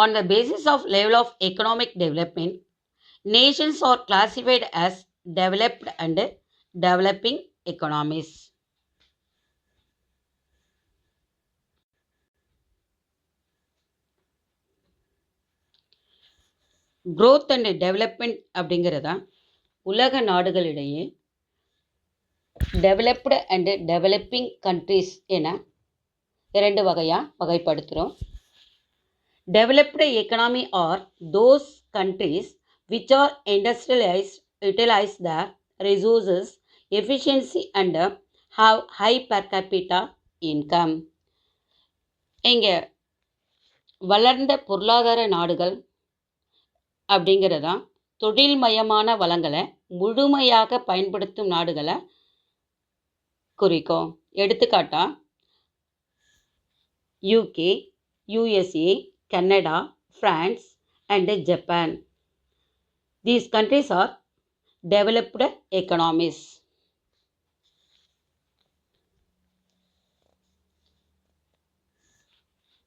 On the basis of level of economic development, nations are classified as developed and developing economies. Growth and development அப்படிங்கிறதா உலக நாடுகளிடையே developed and developing countries என இரண்டு வகையாக வகைப்படுத்துகிறோம். Developed economy are those countries which are industrialized, utilize their resources efficiency and have high per capita income. இங்கே வளர்ந்த பொருளாதார நாடுகள் அப்படிங்கிறதா தொழில்மயமான வளங்களை முழுமையாக பயன்படுத்தும் நாடுகளை குறிக்கும். எடுத்துக்காட்டா UK, USA, Canada, France, and Japan. These countries are developed economies.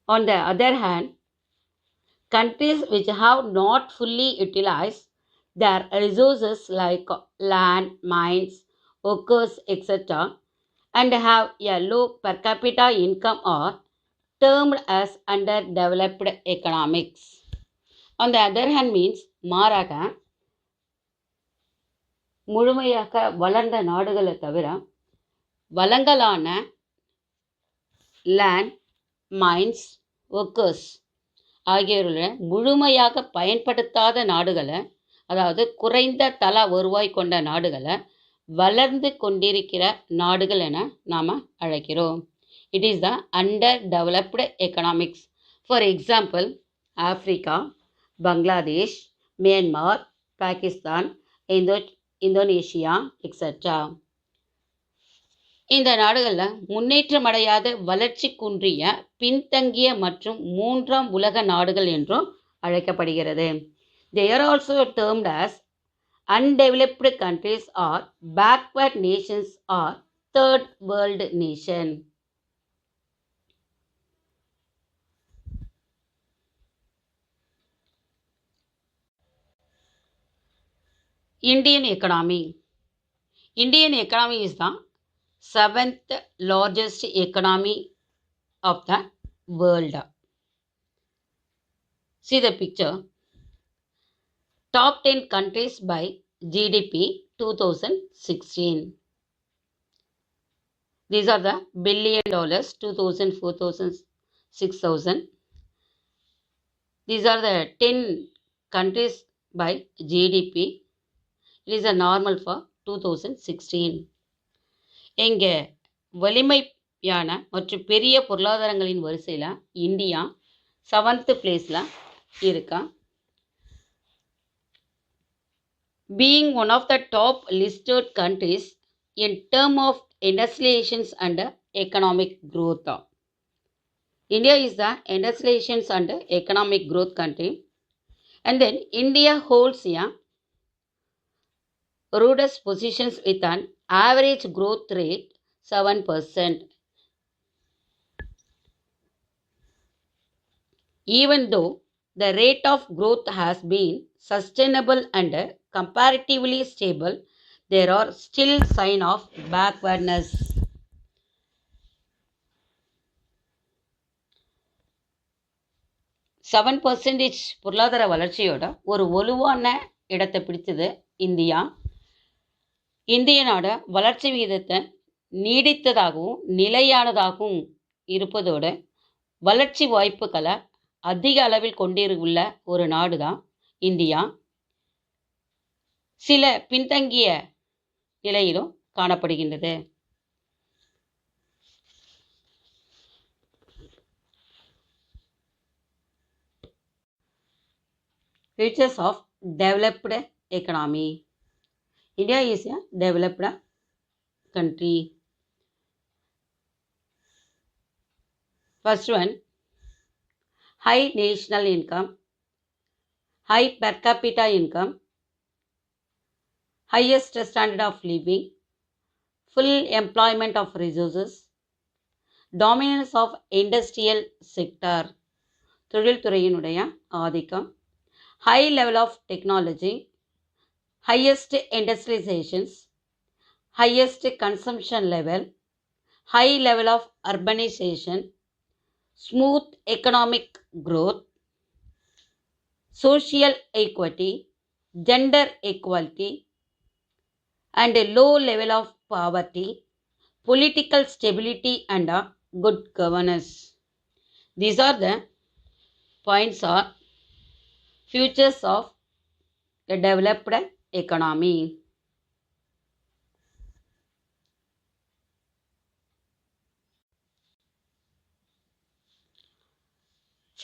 On the other hand, countries which have not fully utilized their resources like land, mines, workers, etc., and have a low per capita income are termed as underdeveloped economics. On the other hand means மாறாக முழுமையாக வளர்ந்த நாடுகளை தவிர வளங்களான land, mines, workers ஆகியோர்களை முழுமையாக பயன்படுத்தாத நாடுகளை, அதாவது குறைந்த தள வருவாய் கொண்ட நாடுகளை வளர்ந்து கொண்டிருக்கிற நாடுகள் என நாம் அழைக்கிறோம். It is the underdeveloped economics. For example, Africa, Bangladesh, Myanmar, Pakistan, Indonesia, etc. இந்த நாடுகளில் முன்னேற்றமடையாத வளர்ச்சி குன்றிய பின்தங்கிய மற்றும் மூன்றாம் உலக நாடுகள் என்றும் அழைக்கப்படுகிறது. They are also termed as undeveloped countries or backward nations or third world nation. Indian economy. Indian economy is the 7th largest economy of the world. See the picture. Top 10 countries by GDP 2016. These are the billion dollars, 2000, 4000, 6000. These are the 10 countries by GDP. It is a normal for 2016. இங்கே வலிமையான மற்றும் பெரிய பொருளாதாரங்களின் வரிசையில் India 7th பிளேஸில் இருக்கா. Being one of the top listed countries in terms of industrializations and economic growth. India is the industrializations and economic growth country. And then India holds a rudest positions with an average growth rate 7%. Even though the rate of growth has been sustainable and comparatively stable, there are still signs of backwardness. Seven percentage பொருளாதார வளர்ச்சியோட ஒரு வலுவான இடத்தை பிடிச்சது India. இந்திய நாடு வளர்ச்சி விகிதத்தை நீடித்ததாகவும் நிலையானதாகவும் இருப்பதோடு வளர்ச்சி வாய்ப்புகளை அதிக அளவில் கொண்டிருள்ள ஒரு நாடு தான் இந்தியா. சில பின்தங்கிய நிலையிலும் காணப்படுகின்றது. Features of developed economy. India is a developed country. First one, high national income, high per capita income, highest standard of living, full employment of resources, dominance of industrial sector. தொழில்துறையினுடைய ஆதிக்கம், high level of technology, highest industrialisations, highest consumption level, high level of urbanization, smooth economic growth, social equity, gender equality, and a low level of poverty, political stability, and a good governance. These are the points or features of a developed economy.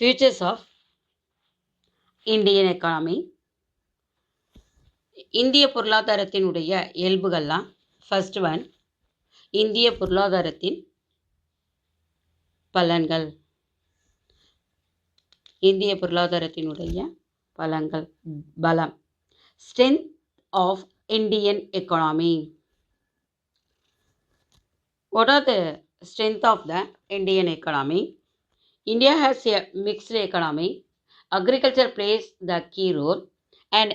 Features of Indian economy. இந்திய பொருளாதாரத்தினுடைய இயல்புகள்லாம். First one, இந்திய பொருளாதாரத்தின் பலன்கள். இந்திய பொருளாதாரத்தினுடைய பலன்கள். பலம். Strength of Indian economy. What are the strength of the Indian economy? India has a mixed economy. Agriculture plays the key role. And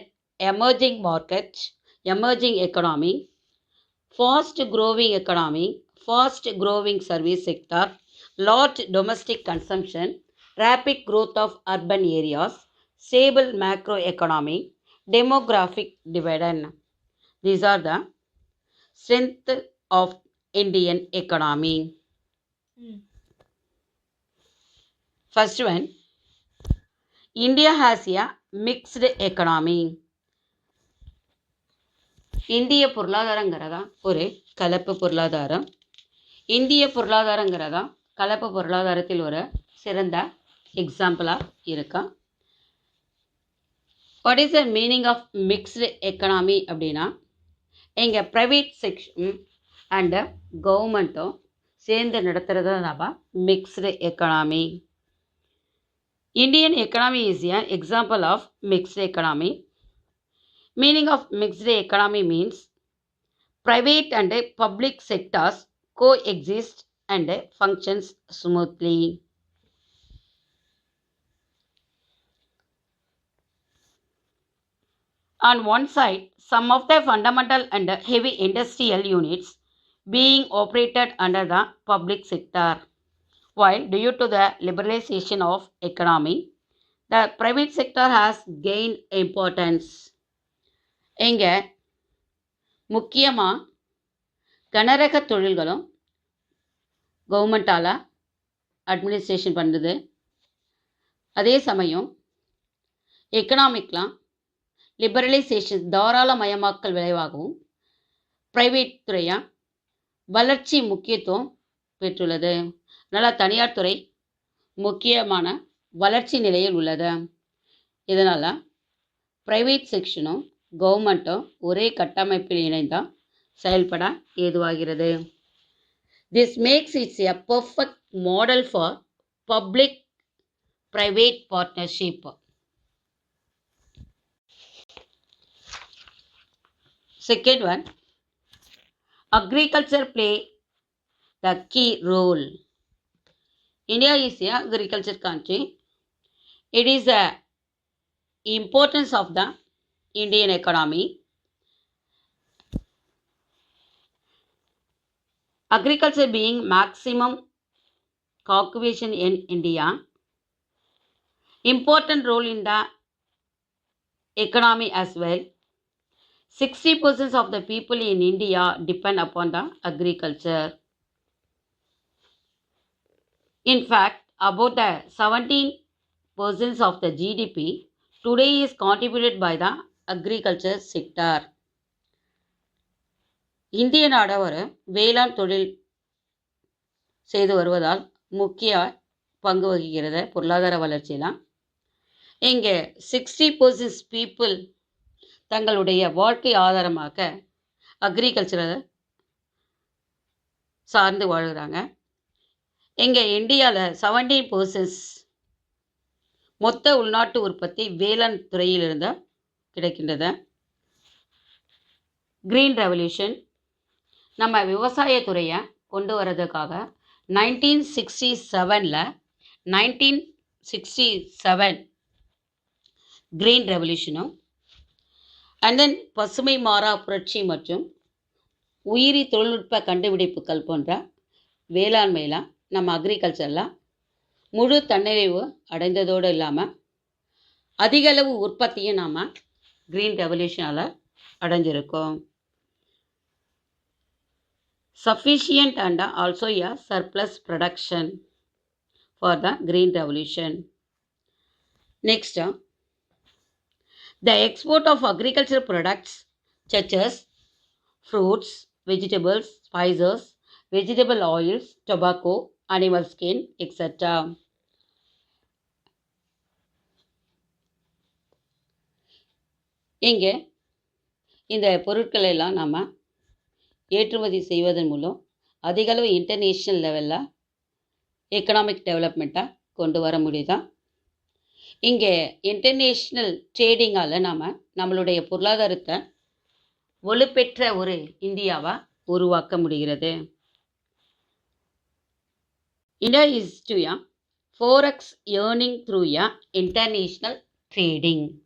emerging market, emerging economy, fast growing economy, fast growing service sector, large domestic consumption, rapid growth of urban areas, stable macro economy, demographic dividend. These are the strength of Indian economy. First one, India has a mixed economy. இந்திய பொருளாதாரங்கிறதா ஒரு கலப்பு பொருளாதாரம். இந்திய பொருளாதாரங்கிறதா கலப்பு பொருளாதாரத்தில் ஒரு சிறந்த எக்ஸாம்பிளாக இருக்கா. What is the meaning of mixed economy அப்படின்னா, எங்கள் ப்ரைவேட் செக்ஷன் அண்டு கவர்மெண்ட்டும் சேர்ந்து நடத்துகிறது நம்ம mixed economy. Indian economy is an example of mixed economy. Meaning of mixed economy means private and public sectors coexist and functions smoothly. On one side, some of the fundamental and heavy industrial units being operated under the public sector, while due to the liberalization of economy, the private sector has gained importance. இங்கே முக்கியமாக கனரக தொழில்களும் கவர்மெண்ட்டால் administration பண்ணுது. அதே சமயம் எக்கனாமிக்லாம் liberalisation தாராளமயமாக்கல் விளைவாகவும் private துறையாக வளர்ச்சி முக்கியத்துவம் பெற்றுள்ளது. அதனால் தனியார் துறை முக்கியமான வளர்ச்சி நிலையில் உள்ளது. இதனால் ப்ரைவேட் செக்ஷனும் கவர்மெண்ட்டும் ஒரே கட்டமைப்பில் இணைந்தால் செயல்பட ஏதுவாகிறது. This makes it's a perfect model for public private partnership. Second one, agriculture play the key role. India is a agriculture country. It is the importance of the Indian economy. Agriculture being maximum occupation in India, important role in the economy as well. 60% of the people in India depend upon the agriculture. In fact, about the 17% of the GDP today is contributed by the agriculture sector. இந்திய நாடு ஒரு வேளாண் தொழில் செய்து வருவதால் முக்கிய பங்கு வகிக்கிறது பொருளாதார வளர்ச்சியெலாம். இங்கே 60% பீப்புள் தங்களுடைய வாழ்க்கை ஆதாரமாக அக்ரிகல்ச்சரை சார்ந்து வாழ்கிறாங்க. இங்கே இந்தியாவில் 17% மொத்த உள்நாட்டு உற்பத்தி வேளாண் துறையிலிருந்து கிடைக்கின்றது. கிரீன் ரெவல்யூஷன் நம்ம விவசாயத்துறையை கொண்டு வரதுக்காக 1967 19 1867 கிரீன் ரெவல்யூஷனும் அண்ட் தென் பசுமை மாறா புரட்சி மற்றும் உயிரி தொழில்நுட்ப கண்டுபிடிப்புகள் போன்ற வேளாண்மையெல்லாம் நம்ம அக்ரிகல்ச்சர்லாம் முழு தன்னிறைவு அடைந்ததோடு இல்லாமல் அதிகளவு உற்பத்தியும் நாம் green ரெவல்யூஷனால் அடைஞ்சிருக்கோம். Sufficient and also a surplus production for the green revolution. Next, the export of agricultural products such as fruits, vegetables, spices, vegetable oils, tobacco, animal skin, etc. இங்கே இந்த பொருட்களை எல்லாம் நாம் ஏற்றுமதி செய்வதன் மூலம் அதிகளவு இன்டர்நேஷ்னல் லெவலில் எக்கனாமிக் டெவலப்மெண்ட்டாக கொண்டு வர முடியுதான். இங்கே இன்டர்நேஷ்னல் ட்ரேடிங்கால் நாம் நம்மளுடைய பொருளாதாரத்தை வலுப்பெற்ற ஒரு இந்தியாவாக உருவாக்க முடிகிறது. India is to a 4x earning through a international trading.